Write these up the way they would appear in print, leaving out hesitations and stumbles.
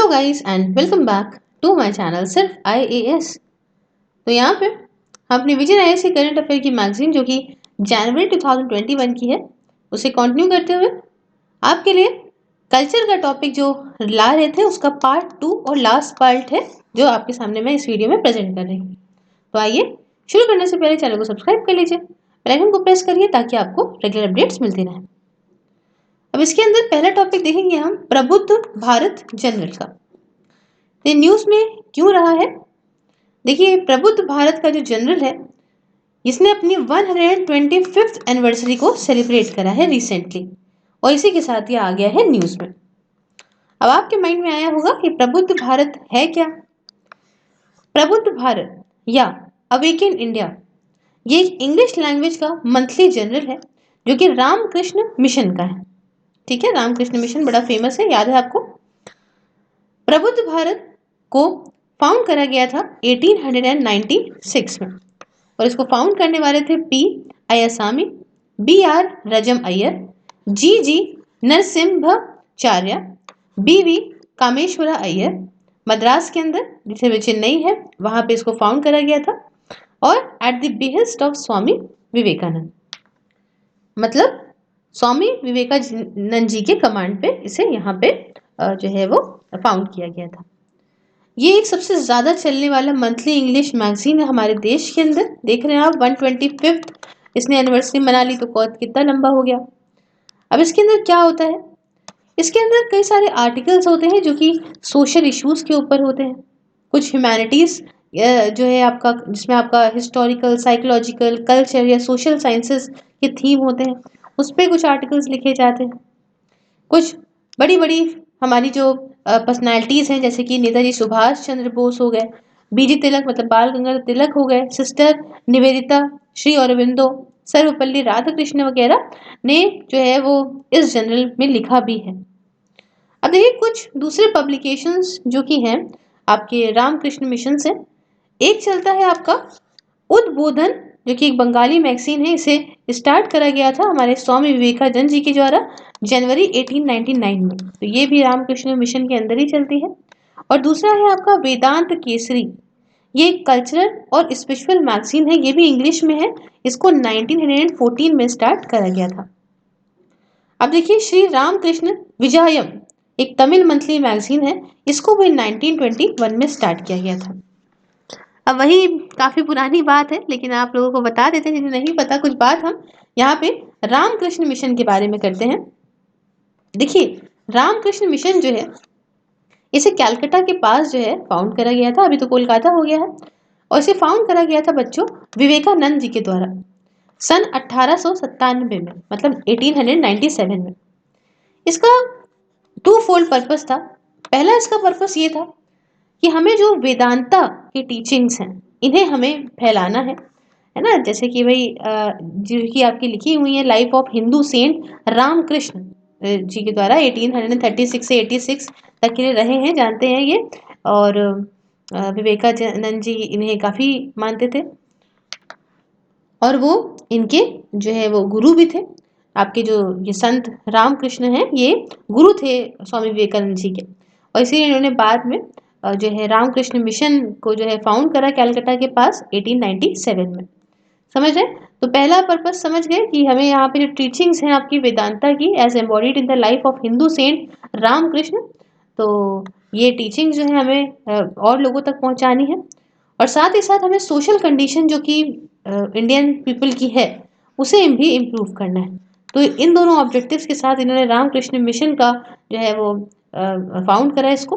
Hello guys and welcome back to my channel सिर्फ IAS. तो यहाँ पे हम अपनी विजन आईएएस करंट अफेयर की मैगजीन जो कि जनवरी 2021 की है उसे कंटिन्यू करते हुए आपके लिए कल्चर का टॉपिक जो ला रहे थे उसका पार्ट 2 और लास्ट पार्ट है जो आपके सामने मैं इस वीडियो में प्रेजेंट कर रही हूँ। तो आइए शुरू करने से पहले चैनल को सब्सक्राइब कर लीजिए, बेल आइकन को प्रेस करिए ताकि आपको रेगुलर अपडेट्स मिलती रहे। अब इसके अंदर पहला टॉपिक देखेंगे हम प्रबुद्ध भारत जनरल का। ये न्यूज में क्यों रहा है? देखिए, प्रबुद्ध भारत का जो जनरल है इसने अपनी 125th एनिवर्सरी को सेलिब्रेट करा है रिसेंटली और इसी के साथ ये आ गया है न्यूज में। अब आपके माइंड में आया होगा कि प्रबुद्ध भारत है क्या? प्रबुद्ध भारत या अवेकन इंडिया ये एक इंग्लिश लैंग्वेज का मंथली जर्नल है जो कि रामकृष्ण मिशन का है। ठीक है, रामकृष्ण मिशन बड़ा फेमस है, याद है आपको। प्रबुद्ध भारत को फाउंड करा गया था 1896 में और इसको फाउंड करने वाले थे P Ayyasami, B R Rajam Iyer, G G Narasimhacharya, B V Kameshwara Iyer. Madras के अंदर जिसे वे चेन्नई है वहां पे इसको फाउंड करा गया था और at the behest of Swami Vivekananda, मतलब स्वामी विवेकानंद जी के कमांड पे इसे यहाँ पे जो है वो फाउंड किया गया था। ये एक सबसे ज्यादा चलने वाला मंथली इंग्लिश मैगजीन है हमारे देश के अंदर। देख रहे हैं आप 125th इसने एनिवर्सरी मना ली तो कितना लंबा हो गया। अब इसके अंदर क्या होता है? इसके अंदर कई सारे आर्टिकल्स होते हैं जो कि सोशल इश्यूज के ऊपर होते हैं, कुछ ह्यूमैनिटीज जो है आपका, जिसमें आपका हिस्टोरिकल, साइकोलॉजिकल, कल्चर या सोशल साइंसेस के थीम होते हैं, उस पर कुछ आर्टिकल्स लिखे जाते हैं। कुछ बड़ी बड़ी हमारी जो पर्सनैलिटीज हैं जैसे कि नेताजी सुभाष चंद्र बोस हो गए, बीजी तिलक मतलब बाल गंगाधर तिलक हो गए, सिस्टर निवेदिता, श्री अरविंदो, सर्वपल्ली राधाकृष्ण वगैरह ने जो है वो इस जर्नल में लिखा भी है। अब देखिए कुछ दूसरे पब्लिकेशंस जो कि हैं आपके रामकृष्ण मिशन से। एक चलता है आपका उद्बोधन जो कि एक बंगाली मैगजीन है, इसे स्टार्ट करा गया था हमारे स्वामी विवेकानंद जी के द्वारा जनवरी 1899 में, तो ये भी रामकृष्ण मिशन के अंदर ही चलती है। और दूसरा है आपका वेदांत केसरी, ये कल्चरल और स्पिरिचुअल मैगजीन है, ये भी इंग्लिश में है, इसको 1914 में स्टार्ट करा गया था। अब देखिए श्री रामकृष्ण विजयम एक तमिल मंथली मैगजीन है, इसको भी 1921 में स्टार्ट किया गया था। अब वही काफी पुरानी बात है लेकिन आप लोगों को बता देते हैं जिन्हें नहीं पता कुछ बात, हम यहाँ पे रामकृष्ण मिशन के बारे में करते हैं। देखिए रामकृष्ण मिशन जो है इसे कलकत्ता के पास जो है फाउंड करा गया था, अभी तो कोलकाता हो गया है, और इसे फाउंड करा गया था बच्चों विवेकानंद जी के द्वारा सन 1897 में, मतलब 1897 में। इसका टू फोल्ड पर्पस था। पहला इसका पर्पस ये था कि हमें जो वेदांता की टीचिंग्स हैं इन्हें हमें फैलाना है ना, जैसे कि भाई जो कि आपकी लिखी हुई है life of Hindu saint Ramakrishna ji के द्वारा 1836 से 86 तक के लिए रहे हैं, जानते हैं ये। और विवेकानंद जी इन्हें काफी मानते थे और वो इनके जो है वो गुरु भी थे। आपके जो ये संत रामकृष्ण हैं ये गुरु थे स्वामी विवेकानंद जी के, और इसीलिए इन्होंने बाद में जो है रामकृष्ण मिशन को जो है फाउंड करा कलकत्ता के पास 1897 में। समझ रहे? तो पहला पर्पस समझ गए कि हमें यहाँ पे जो टीचिंग्स हैं आपकी वेदांता की as embodied in the life of Hindu saint Ramakrishna, तो ये टीचिंग जो है हमें और लोगों तक पहुंचानी है। और साथ ही साथ हमें सोशल कंडीशन जो कि इंडियन पीपल की है उसे भी इम्प्रूव करना है। तो इन दोनों ऑब्जेक्टिव्स के साथ इन्होंने रामकृष्ण मिशन का जो है वो फाउंड करा इसको।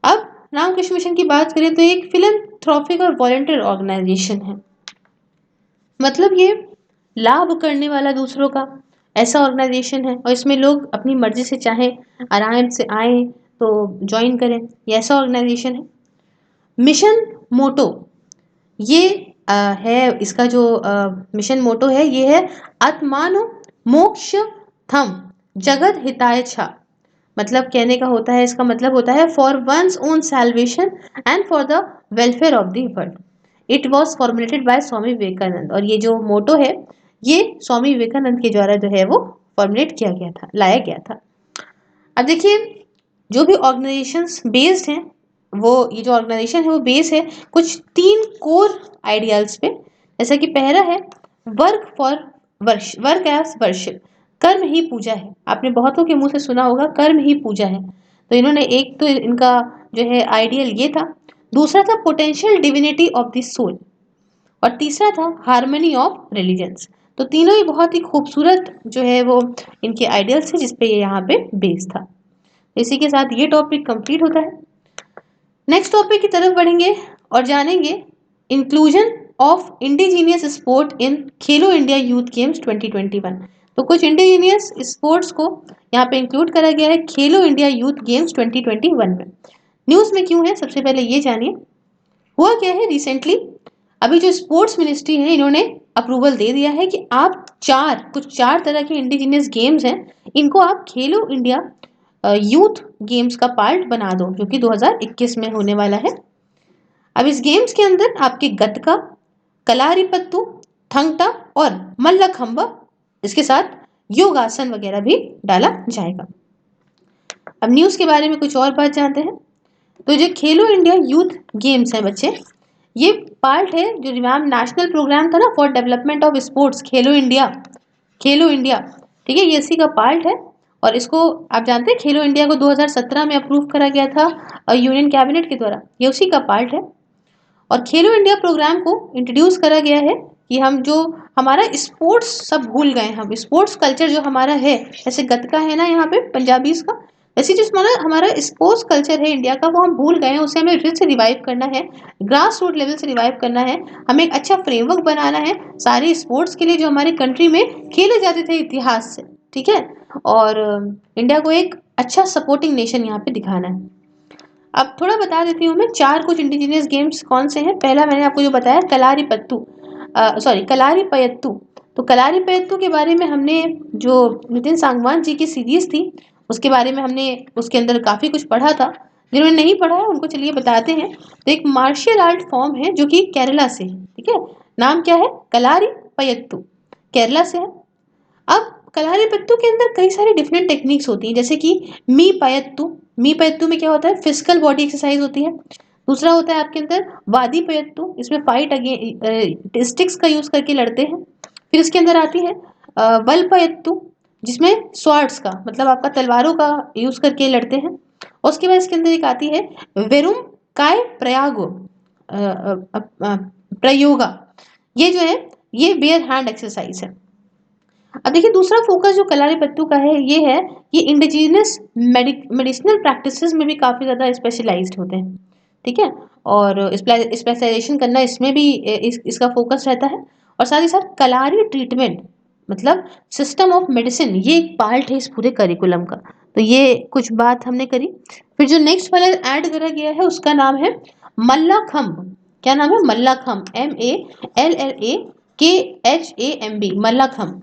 अब रामकृष्ण मिशन की बात करें तो एक फिलैंथ्रोपिक और वॉलंटियर ऑर्गेनाइजेशन है, मतलब ये लाभ करने वाला दूसरों का ऐसा ऑर्गेनाइजेशन है, और इसमें लोग अपनी मर्जी से चाहे आराम से आए तो ज्वाइन करें, ये ऐसा ऑर्गेनाइजेशन है। मिशन मोटो ये है इसका जो मिशन मोटो है ये है आत्मानो मोक्ष थम जगत हिताय छा, मतलब कहने का होता है, इसका मतलब होता है for one's own salvation and for the welfare of the world. It was formulated by Swami Vivekananda, और ये जो मोटो है ये स्वामी विवेकानंद के द्वारा जो है वो फॉर्मुलेट किया गया था, लाया गया था। अब देखिए जो भी ऑर्गेनाइजेशंस बेस्ड हैं, वो ये जो ऑर्गेनाइजेशन है वो बेस है कुछ 3 कोर आइडियल्स पे। जैसा कि पहला है work for work as worship, कर्म ही पूजा है। आपने बहुतों के मुंह से सुना होगा कर्म ही पूजा है। तो इन्होंने एक तो इनका जो है आइडियल ये था। दूसरा था potential divinity of the soul, और तीसरा था हार्मनी ऑफ रिलीजन्स। तो तीनों ही बहुत ही खूबसूरत जो है वो इनके आइडियल्स थे जिसपे ये यहाँ पे बेस था। इसी के साथ ये टॉपिक कंप्लीट होता है। नेक्स्ट टॉपिक की तरफ बढ़ेंगे और जानेंगे inclusion of indigenous sport in Khelo India youth games 2021। तो कुछ इंडिजीनियस स्पोर्ट्स को यहाँ पे इंक्लूड करा गया है खेलो इंडिया यूथ गेम्स 2021 में। न्यूज़ में क्यों है, सबसे पहले ये जानिए। हुआ क्या है, रिसेंटली अभी जो स्पोर्ट्स मिनिस्ट्री है इन्होंने अप्रूवल दे दिया है कि आप कुछ चार तरह के इंडिजिनियस गेम्स हैं, इनको आप खेलो इंडिया यूथ गेम्स का पार्ट बना दो, जो कि 2021 में होने वाला है। अब इस गेम्स के अंदर आपके गतका, कलारीपत्तू, थंगटा और मल्लखंबा, इसके साथ योगासन वगैरह भी डाला जाएगा। अब न्यूज़ के बारे में कुछ और बात जानते हैं। तो जो खेलो इंडिया यूथ गेम्स है बच्चे, ये पार्ट है जो रिवाम नेशनल प्रोग्राम था ना for development of sports, Khelo India, Khelo India, ठीक है, ये इसी का पार्ट है। और इसको आप जानते हैं खेलो इंडिया को 2017 में अप्रूव करा गया था यूनियन कैबिनेट के द्वारा, ये उसी का पार्ट है। और खेलो इंडिया प्रोग्राम को इंट्रोड्यूस करा गया है कि हम जो हमारा स्पोर्ट्स सब भूल गए, हम स्पोर्ट्स कल्चर जो हमारा है, जैसे गतका है ना यहाँ पे पंजाबीज का, वैसे जो हमारा हमारा स्पोर्ट्स कल्चर है इंडिया का वो हम भूल गए हैं, उसे हमें फिर से रिवाइव करना है, ग्रास रूट लेवल से रिवाइव करना है। हमें एक अच्छा फ्रेमवर्क बनाना है सारे स्पोर्ट्स के लिए जो हमारे कंट्री में खेले जाते थे इतिहास से, ठीक है। और इंडिया को एक अच्छा सपोर्टिंग नेशन यहाँ पे दिखाना है। अब थोड़ा बता देती हूँ मैं, चार कुछ इंडिजिनियस गेम्स कौन से हैं। पहला मैंने आपको जो बताया कलारीपत्तू, सॉरी कलारीपयत्तू। तो कलारीपयत्तू के बारे में हमने जो नितिन सांगवान जी की सीरीज थी उसके बारे में हमने उसके अंदर काफ़ी कुछ पढ़ा था। जिन्होंने नहीं पढ़ा है उनको चलिए बताते हैं। तो एक मार्शियल आर्ट फॉर्म है जो कि केरला से है, ठीक है। नाम क्या है, कलारीपयत्तू, केरला से है। अब कलारीपयत्तू के अंदर कई सारी डिफरेंट टेक्निक्स होती हैं, जैसे कि मी पयत्तू में क्या होता है, फिजिकल बॉडी एक्सरसाइज होती है। दूसरा होता है आपके अंदर वादी पयत्तू, इसमें फाइट अगेन स्टिक्स का यूज करके लड़ते हैं। फिर इसके अंदर आती है बल पयत्तू, जिसमें स्वार्ड्स का मतलब आपका तलवारों का यूज करके लड़ते हैं। और उसके बाद इसके अंदर एक आती है वेरुम काय प्रयागो प्रयोगा, ये जो है ये बेयर हैंड एक्सरसाइज है। अब देखिए दूसरा फोकस जो कलारीपयत्तू का है ये है कि इंडिजिनियस मेडिसिनल प्रैक्टिसेस में भी काफ़ी ज़्यादा स्पेशलाइज्ड होते हैं, ठीक है। और स्पेशलाइजेशन करना इसमें भी इसका फोकस रहता है। और साथ ही साथ कलारी ट्रीटमेंट मतलब सिस्टम ऑफ मेडिसिन, ये एक पार्ट है इस पूरे करिकुलम का। तो ये कुछ बात हमने करी। फिर जो नेक्स्ट वाला ऐड करा गया है उसका नाम है मल्लाखम्ब। क्या नाम है, मल्लाखम्ब, MALLAKHAMB, मल्लाखम्ब।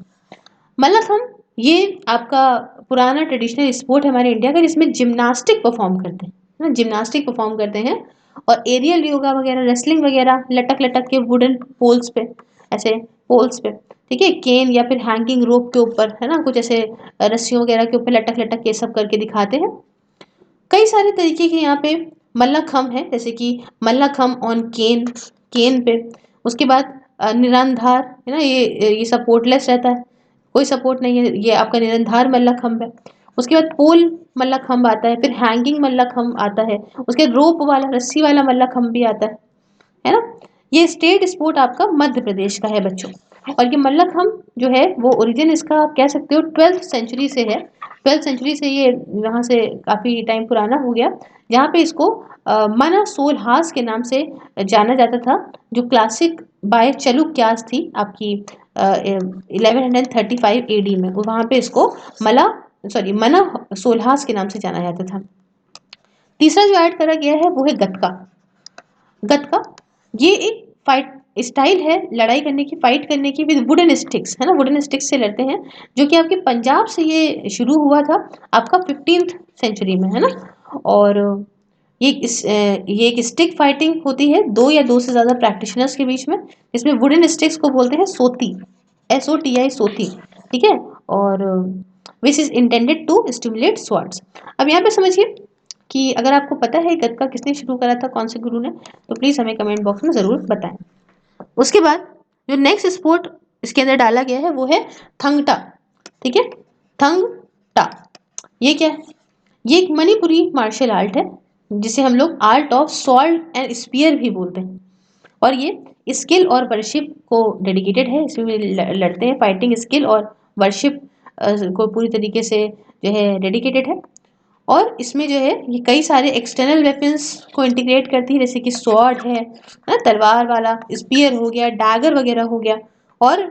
मल्लाखम्ब ये आपका पुराना ट्रेडिशनल स्पोर्ट है हमारे इंडिया का, जिसमें जिम्नास्टिक परफॉर्म करते हैं ना, जिम्नास्टिक परफॉर्म करते हैं। और एरियल योगा वगैरह, रेसलिंग वगैरह लटक लटक के वुडन पोल्स पे, ऐसे पोल्स पे, ठीक है, केन या फिर हैंगिंग रोप के ऊपर, है ना, कुछ ऐसे रस्सियों वगैरह के ऊपर लटक लटक के सब करके दिखाते हैं। कई सारे तरीके के यहाँ पे मल्लाखम्ब है, जैसे कि मल्लाखम्ब ऑन केन, केन पे। उसके बाद निरंधार है ना, ये सपोर्टलेस रहता है, कोई सपोर्ट नहीं है, ये आपका निरंधार मल्लाखम्ब है। उसके बाद पोल मल्लाखम्ब आता है, फिर हैंगिंग मल्लाखम्ब आता है, उसके रोप वाला रस्सी वाला मल्लाखम्ब भी आता है ना। ये स्टेट स्पोर्ट आपका मध्य प्रदेश का है बच्चों। और ये मल्लाखम्ब जो है वो ओरिजिन इसका आप कह सकते हो 12th सेंचुरी से है। 12th सेंचुरी से ये यहाँ से काफ़ी टाइम पुराना हो गया, जहाँ पे इसको मना सोलहास के नाम से जाना जाता था, जो क्लासिक बाय चलुक्यास थी आपकी 1135 AD में, वहाँ पे इसको मना सोलहास के नाम से जाना जाता था। तीसरा जो ऐड करा गया है वो है गतका। गतका ये एक फाइट स्टाइल है लड़ाई करने की, फाइट करने की, विद वुडन स्टिक्स, है ना, वुडन स्टिक्स से लड़ते हैं, जो कि आपके पंजाब से ये शुरू हुआ था आपका 15th सेंचुरी में, है ना। और ये एक स्टिक फाइटिंग होती है दो या दो से ज़्यादा प्रैक्टिशनर्स के बीच में, इसमें वुडन स्टिक्स को बोलते हैं सोती, SOTI, सोती, ठीक है। और which is intended to stimulate swords. अब यहाँ पे समझिए कि अगर आपको पता है गतका किसने शुरू करा था, कौन से गुरु ने, तो प्लीज़ हमें कमेंट बॉक्स में ज़रूर बताएं। उसके बाद जो नेक्स्ट स्पोर्ट इसके अंदर डाला गया है वो है थंग टा। ठीक है, थंग टा ये क्या है? ये एक मणिपुरी मार्शल आर्ट है जिसे हम लोग art of sword and spear भी बोलते हैं, और ये स्किल और वर्शिप को डेडिकेटेड है। इसमें लड़ते हैं, फाइटिंग स्किल और वर्शिप को पूरी तरीके से जो है डेडिकेटेड है। और इसमें जो है ये कई सारे एक्सटर्नल वेपन्स को इंटीग्रेट करती है, जैसे कि स्वॉर्ड है ना, तलवार वाला, स्पीयर हो गया, डैगर वगैरह हो गया, और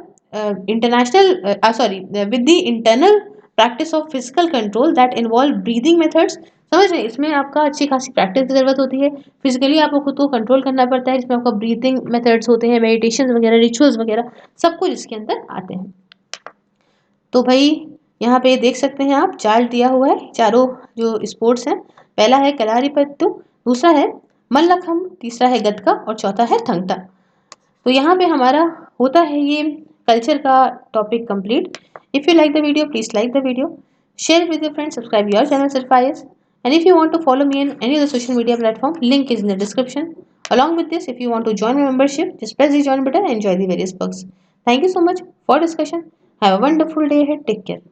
international sorry with the internal practice of physical control that involve breathing methods. समझ रहे हैं, इसमें आपका अच्छी खासी प्रैक्टिस की जरूरत होती है, फिजिकली आपको खुद को कंट्रोल करना पड़ता है, जिसमें आपका ब्रीथिंग मेथड्स होते हैं, मेडिटेशन वगैरह, रिचुअल्स वगैरह सब कुछ इसके अंदर आते हैं। तो भाई यहाँ पे देख सकते हैं आप, चार्ट दिया हुआ है चारों जो स्पोर्ट्स हैं। पहला है कलारीपयट्टू, दूसरा है मल्लखम्ब, तीसरा है गतका और चौथा है थंगटा। तो यहाँ पे हमारा होता है ये कल्चर का topic complete. If you like the video please like the video, share with your friends, subscribe your channel सिर्फ IAS, and if you want to follow me in any other social media platform, link is in the description. Along with this, if you want to join my membership, just press the join button and enjoy the various perks. Thank you so much for discussion. Have a wonderful day ahead. Take care.